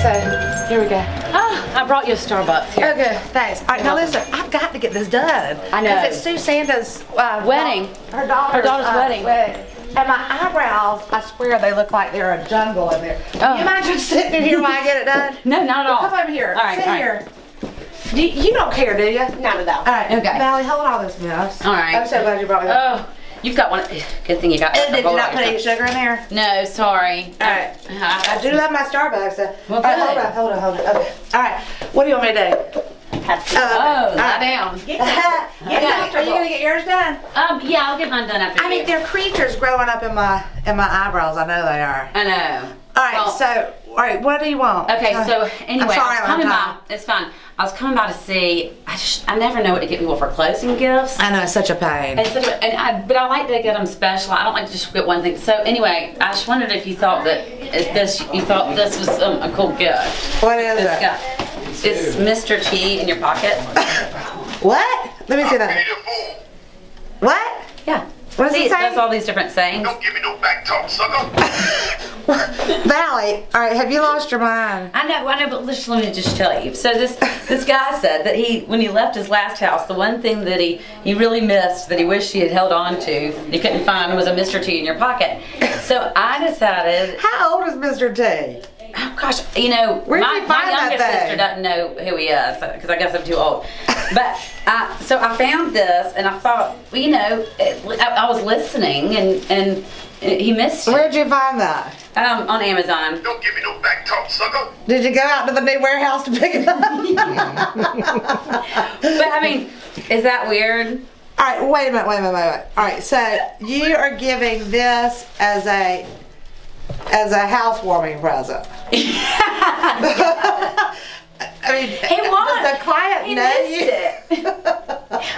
So, here we go. I brought you a Starbucks here. Oh, good. Thanks. All right, now listen, I've got to get this done. I know. Because it's Sue Santa's Wedding. Her daughter's wedding. And my eyebrows, I swear they look like they're a jungle in there. Can you imagine sitting in here while I get it done? No, not at all. Come over here. All right, Sit all right. here. You don't care, do you? Not at all. All right, Okay. Valley, hold all this mess. All right. I'm so glad you brought me that. Oh, you've got one. Good thing you got And that. did you not put any sugar in there? No, sorry. All right. I do love my Starbucks. Well, All right, good. hold on. Okay. All right. What do you want me to do? Lie down. Get Are you gonna get yours done? Yeah, I'll get mine done after I mean, you. they're creatures growing up in my eyebrows. I know they are. I know. All right. Well, So, all right. What do you want? Okay, so anyway, I'm sorry, I was coming I'm by. tired. It's fine. I was coming by to see. I never know what to get people for closing gifts. I know it's such a pain. But I like to get them special. I don't like to just get one thing. So anyway, I just wondered if you thought that this was a cool gift. What is It's it? got it's Mr. T in your pocket. What? Let me see that. What? Yeah. What does See, it it say? does all these different sayings. Don't give me no back talk, sucker. Valley. All right. Have you lost your mind? I know, but let me just tell you. So this guy said that when he left his last house, the one thing that he really missed, that he wished he had held on to, he couldn't find, was a Mr. T in your pocket. So I decided, How old is Mr. T? oh gosh, you know, Where'd my you find that youngest thing? sister doesn't know who he is because I guess I'm too old. But so I found this and I thought, well, you know, I was listening and he missed it Where'd you find that? on Amazon. Don't give me no back talk, sucker. Did you go out to the new warehouse to pick it up? But I mean, is that weird? All right, wait a minute. All right, so you are giving this as a housewarming present. I mean, does the client He know missed you? it.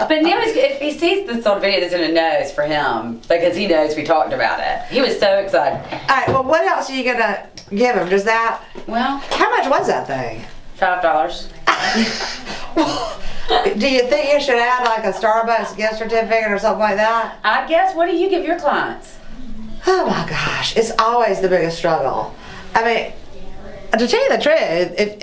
But now if he sees this sort of video, it's gonna know it's for him because he knows we talked about it. He was so excited. All right, well, what else are you gonna give him? Just that? Well, How much was that thing? $5. Do you think you should add like a Starbucks gift certificate or something like that? I guess. What do you give your clients? Oh my gosh, it's always the biggest struggle. I mean, to tell you the truth, if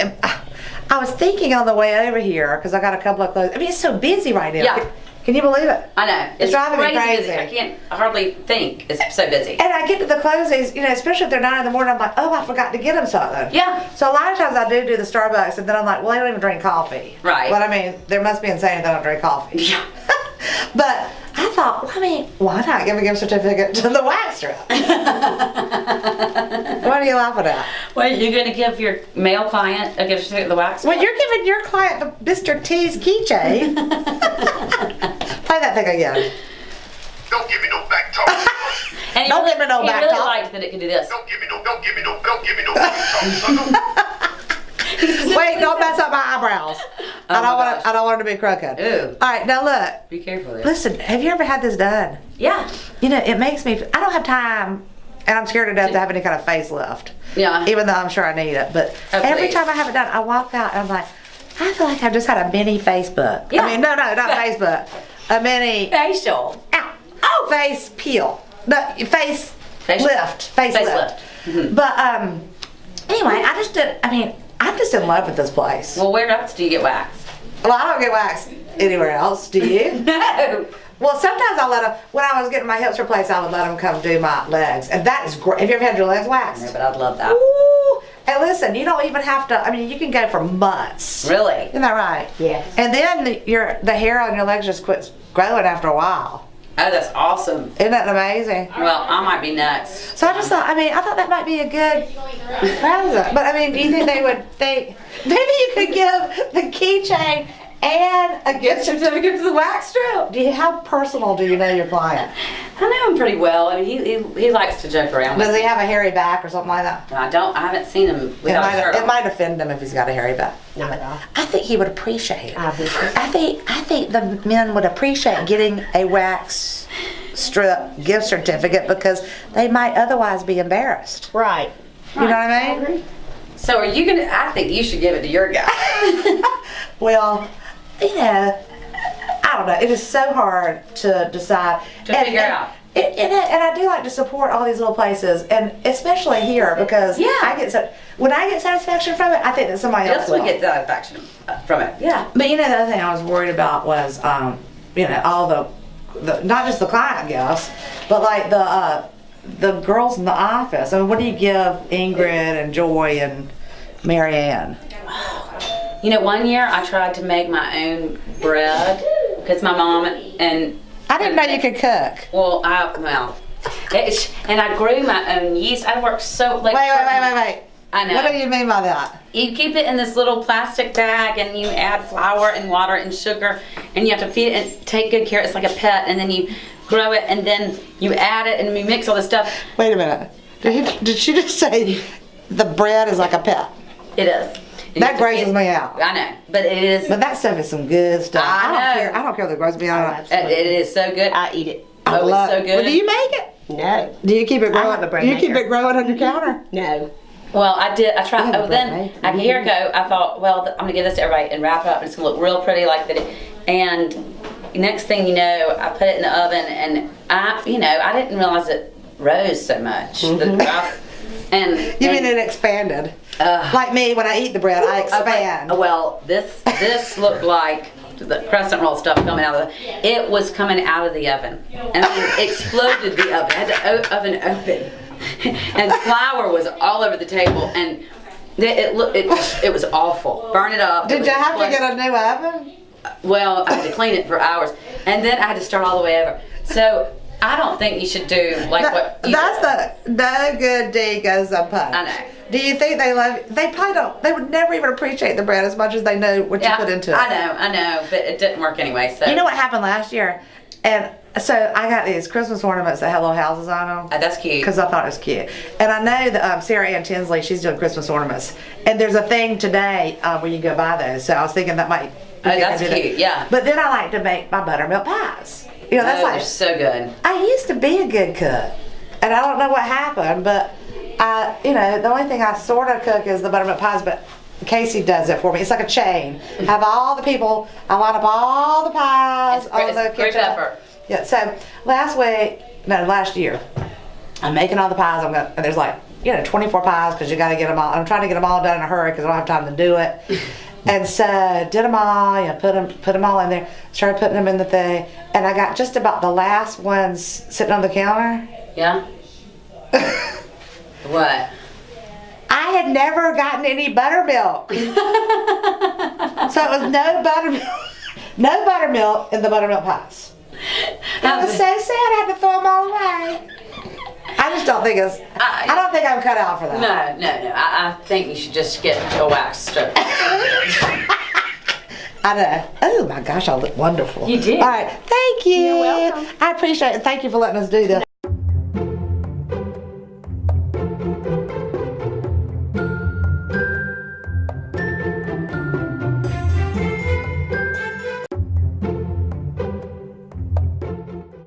I was thinking on the way over here because I got a couple of clothes. I mean, it's so busy right now. Yeah. Can you believe it? I know. It's driving me busy. crazy. I can't hardly think. It's so busy. And I get to the closings, you know, especially if they're 9 in the morning, I'm like, oh, I forgot to get them something. Yeah. So a lot of times I do the Starbucks, and then I'm like, well, they don't even drink coffee. Right. But I mean, there must be insane if they don't drink coffee. Yeah. But I thought, well, I mean, why not give a gift certificate to the wax strip? What are you laughing at? Well, you're gonna give your male client a gift certificate to the wax? Well, you're giving your client Mr. T's keychain. Play that thing again. Don't give me no back talk. And Don't give me no he back really talk. liked that it could do this. Don't give me no back talk, sucker. Wait, don't mess up my eyebrows. Oh my gosh. I don't want it to be crooked. Ew. All right, now look. Be careful there. Listen, have you ever had this done? Yeah. You know, it makes me. I don't have time, and I'm scared to death to have any kind of facelift. Yeah. Even though I'm sure I need it, but Oh, every please. time I have it done, I walk out and I'm like, I feel like I've just had a mini Facebook. Yeah. I mean, no, not Facebook. A mini. Facial. Ow. Oh, face peel. No, face Facial. lift. Facelift. Facelift. But anyway, I just did. I mean, I'm just in love with this place. Well, where else do you get waxed? Well, I don't get waxed anywhere else. Do you? No. Well, sometimes I let them. When I was getting my hips replaced, I would let them come do my legs, and that is great. Have you ever had your legs waxed? Yeah, but I'd love that. Ooh. And listen, you don't even have to. I mean, you can go for months. Really? Isn't that right? Yes. And then the hair on your legs just quits growing after a while. Oh, that's awesome. Isn't that amazing? Well, I might be next. So I just thought. I mean, I thought that might be a good present. But I mean, do you think they would think maybe you could give the keychain and a gift certificate to the wax strip? How personal do you know your client? I know him pretty well. I mean, he likes to joke around. Does he have a hairy back or something like that? I haven't seen him It without a shirt might, it on. might offend him if he's got a hairy back. Not at all. I think he would appreciate it. Obviously. I think the men would appreciate getting a wax strip gift certificate because they might otherwise be embarrassed. Right. You know what I mean? So are you gonna? I think you should give it to your guy. Well, you know, I don't know. It is so hard to decide. To figure out. And I do like to support all these little places, and especially here because Yeah. when I get satisfaction from it, I think that somebody else Just will. would get satisfaction from it. Yeah. But the other thing I was worried about was, all the not just the client gifts, but like the girls in the office. I mean, what do you give Ingrid and Joy and Mary Ann? One year I tried to make my own bread because my mom and I didn't know you could cook. and I grew my own yeast. I worked so like. Wait. I know. What do you mean by that? You keep it in this little plastic bag and you add flour and water and sugar and you have to feed it and take good care. It's like a pet, and then you grow it and then you add it and you mix all this stuff. Wait a minute. Did she just say the bread is like a pet? It is. And That you have to grosses feed- me out. I know, but it is. But that stuff is some good stuff. I don't know. care. I don't care if it grosses me out. It is so good. I eat it. Oh, it's so good. Well, do you make it? No. Do you keep it growing? have a bread Do you keep maker. it growing on your counter? No. Well, I did. I You tried. have a Oh, bread then maker. like a year ago, I thought, well, I'm gonna give this to everybody and wrap it up, and it's gonna look real pretty like that. And next thing you know, I put it in the oven, and I didn't realize it rose so much. And You mean it expanded? Like me, when I eat the bread, I expand. Okay. Well, this looked like the crescent roll stuff coming out of it was coming out of the oven, and it exploded the oven. I had the oven open, and flour was all over the table, and it was awful. Burn it up. Did you have to get a new oven? Well, I had to clean it for hours, and then I had to start all the way over. So I don't think you should do like what you That's the no good deed goes unpunished. I know. Do you think they love? They probably don't. They would never even appreciate the bread as much as they know what you put into it. I know, but it didn't work anyway. So You know what happened last year? And so I got these Christmas ornaments that had little houses on them. That's cute. Because I thought it was cute. And I know that Sarah Ann Tinsley, she's doing Christmas ornaments. And there's a thing today where you can go buy those. So I was thinking that might. Oh, that's cute, yeah. But then I like to make my buttermilk pies. That's they're like. so good. I used to be a good cook. And I don't know what happened, but the only thing I sort of cook is the buttermilk pies, but Casey does it for me. It's like a chain. Have all the people, I line up all the pies It's on great- the it's great kitchen. effort. Yeah, so last year, I'm making all the pies. And there's 24 pies because you got to get them all. I'm trying to get them all done in a hurry because I don't have time to do it. And so did them all, put them all in there, started putting them in the thing, and I got just about the last ones sitting on the counter. Yeah. What? I had never gotten any buttermilk. So it was no buttermilk in the buttermilk pies. It was so sad I had to throw them all away. I just don't think I don't think I'm cut out for that. No. I think you should just get a wax stove. I know. Oh my gosh, I look wonderful. You did. All right, thank you. You're welcome. I appreciate it. Thank you for letting us do this.